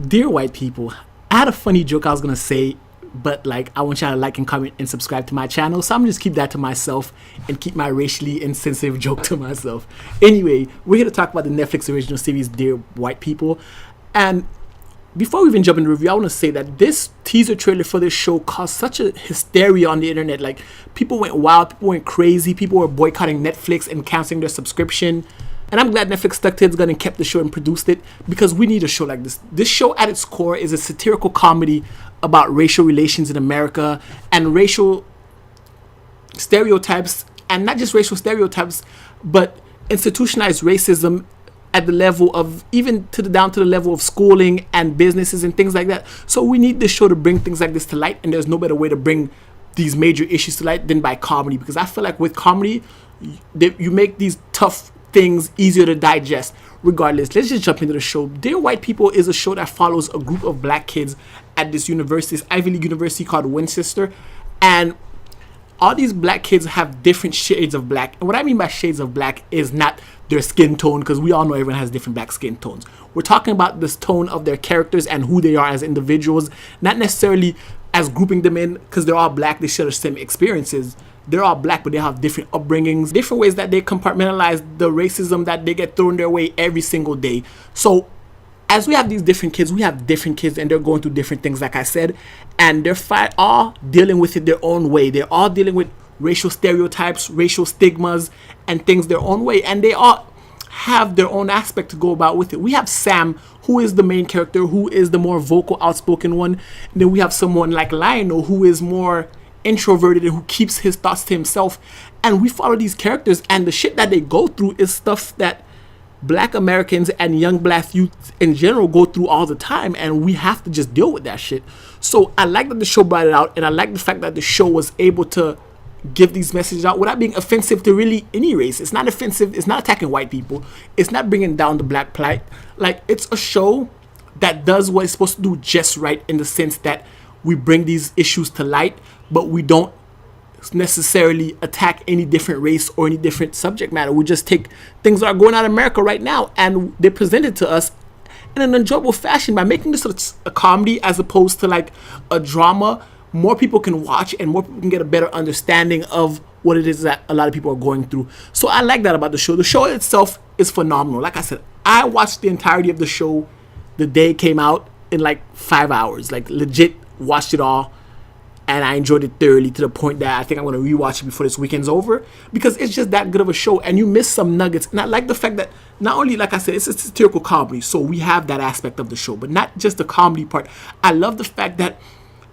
Dear white people, I had a funny joke I was gonna say, but like I want y'all to like and comment and subscribe to my channel, so I'm gonna just keep that to myself and keep my racially insensitive joke to myself. Anyway, we're here to talk about the Netflix original series Dear White People, and before we even jump into the review, I want to say that this teaser trailer for this show caused such a hysteria on the internet. Like, people went wild, people went crazy, people were boycotting Netflix and canceling their subscription. And I'm glad Netflix stuck to its gun and kept the show and produced it, because we need a show like this. This show at its core is a satirical comedy about racial relations in America and racial stereotypes, and not just racial stereotypes, but institutionalized racism at the level of, even down to the level of schooling and businesses and things like that. So we need this show to bring things like this to light, and there's no better way to bring these major issues to light than by comedy, because I feel like with comedy, you make these tough things easier to digest. Regardless, let's just jump into the show. Dear White People is a show that follows a group of black kids at this university, this Ivy League university called Winchester, and all these black kids have different shades of black. And what I mean by shades of black is not their skin tone, because we all know everyone has different black skin tones. We're talking about this tone of their characters and who they are as individuals, not necessarily as grouping them in because they're all black, they share the same experiences. They're all black, but they have different upbringings, different ways that they compartmentalize the racism that they get thrown their way every single day. So as we have these different kids, we have different kids, and they're going through different things, like I said, and they're all dealing with it their own way. They're all dealing with racial stereotypes, racial stigmas, and things their own way, and they all have their own aspect to go about with it. We have Sam, who is the main character, who is the more vocal, outspoken one. And then we have someone like Lionel, who is more introverted and who keeps his thoughts to himself. And we follow these characters, and the shit that they go through is stuff that black Americans and young black youth in general go through all the time, and we have to just deal with that shit. So I like that the show brought it out, and I like the fact that the show was able to give these messages out without being offensive to really any race. It's not offensive, it's not attacking white people, it's not bringing down the black plight. Like, it's a show that does what it's supposed to do just right, in the sense that we bring these issues to light, but we don't necessarily attack any different race or any different subject matter. We just take things that are going on in America right now, and they present it to us in an enjoyable fashion by making this a comedy as opposed to like a drama. More people can watch, and more people can get a better understanding of what it is that a lot of people are going through. So I like that about the show. The show itself is phenomenal. Like I said, I watched the entirety of the show the day it came out in like 5 hours. Like, legit watched it all, and I enjoyed it thoroughly, to the point that I think I'm going to rewatch it before this weekend's over, because it's just that good of a show, and you miss some nuggets. And I like the fact that not only, like I said, it's a satirical comedy, so we have that aspect of the show, but not just the comedy part. I love the fact that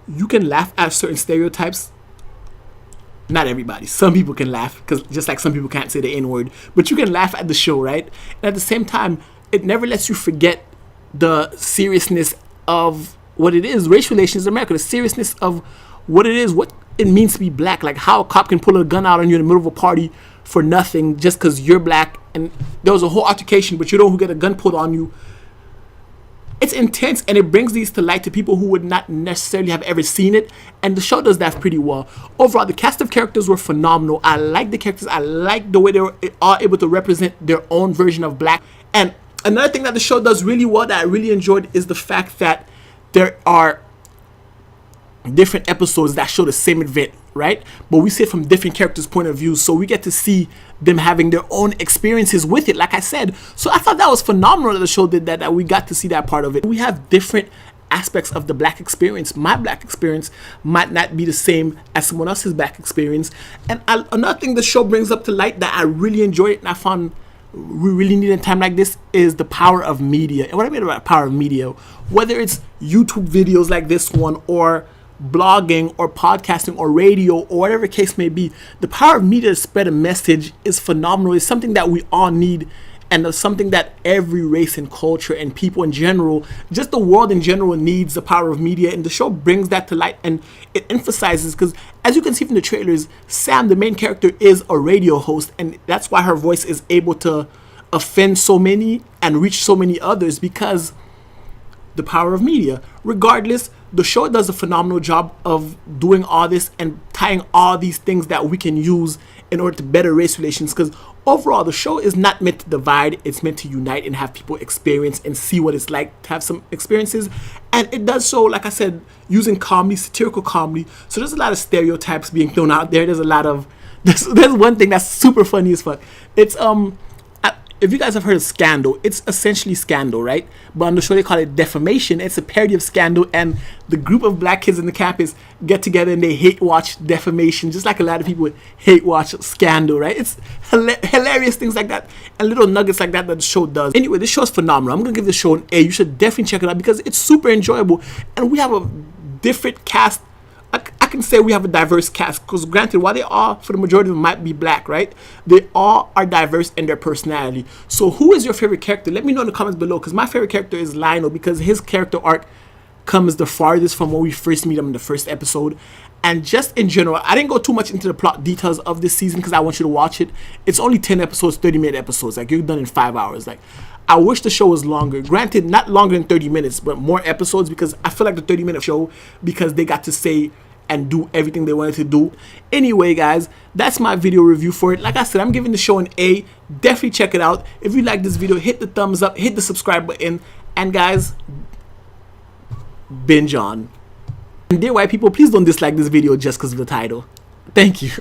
you can laugh at certain stereotypes. Not everybody. Some people can laugh, because just like some people can't say the N-word, but you can laugh at the show, right? And at the same time, it never lets you forget the seriousness of what it is, racial relations in America, the seriousness of what it is, what it means to be black. Like, how a cop can pull a gun out on you in the middle of a party for nothing just because you're black, and there was a whole altercation, but you know who get a gun pulled on you. It's intense, and it brings these to light to people who would not necessarily have ever seen it, and the show does that pretty well. Overall, the cast of characters were phenomenal. I like the characters. I like the way they were all able to represent their own version of black. And another thing that the show does really well that I really enjoyed is the fact that there are different episodes that show the same event, right? But we see it from different characters' point of view, so we get to see them having their own experiences with it, like I said. So I thought that was phenomenal that the show did that we got to see that part of it. We have different aspects of the black experience. My black experience might not be the same as someone else's black experience. And another thing the show brings up to light that I really enjoyed and I found we really need in a time like this is the power of media. And what I mean about power of media, whether it's YouTube videos like this one, or blogging, or podcasting, or radio, or whatever case may be, the power of media to spread a message is phenomenal. It's something that we all need, and it's something that every race and culture and people in general, just the world in general, needs the power of media. And the show brings that to light, and it emphasizes, because as you can see from the trailers, Sam, the main character, is a radio host, and that's why her voice is able to offend so many and reach so many others, because the power of media. Regardless, the show does a phenomenal job of doing all this and tying all these things that we can use in order to better race relations, because overall, the show is not meant to divide. It's meant to unite and have people experience and see what it's like to have some experiences. And it does so, like I said, using comedy, satirical comedy. So there's a lot of stereotypes being thrown out there. There's a lot of there's one thing that's super funny as fuck. It's if you guys have heard of Scandal, it's essentially Scandal, right? But on the show they call it Defamation. It's a parody of Scandal, and the group of black kids in the campus get together and they hate watch Defamation, just like a lot of people hate watch Scandal, right? It's hilarious things like that and little nuggets like that that the show does. Anyway, this show is phenomenal. I'm gonna give this show an A. You should definitely check it out because it's super enjoyable, and we have a different cast. I can say we have a diverse cast because granted, while they all, for the majority of them, might be black, right? They all are diverse in their personality. So who is your favorite character? Let me know in the comments below, because my favorite character is Lionel, because his character arc comes the farthest from when we first meet him in the first episode. And just in general, I didn't go too much into the plot details of this season because I want you to watch it. It's only 10 episodes, 30-minute episodes. Like, you're done in 5 hours. Like, I wish the show was longer. Granted, not longer than 30 minutes, but more episodes, because I feel like the 30-minute show, because they got to say and do everything they wanted to do. Anyway, guys, that's my video review for it. Like I said, I'm giving the show an A. Definitely check it out. If you like this video, hit the thumbs up, hit the subscribe button, and guys, binge on. And dear white people, please don't dislike this video just because of the title. Thank you.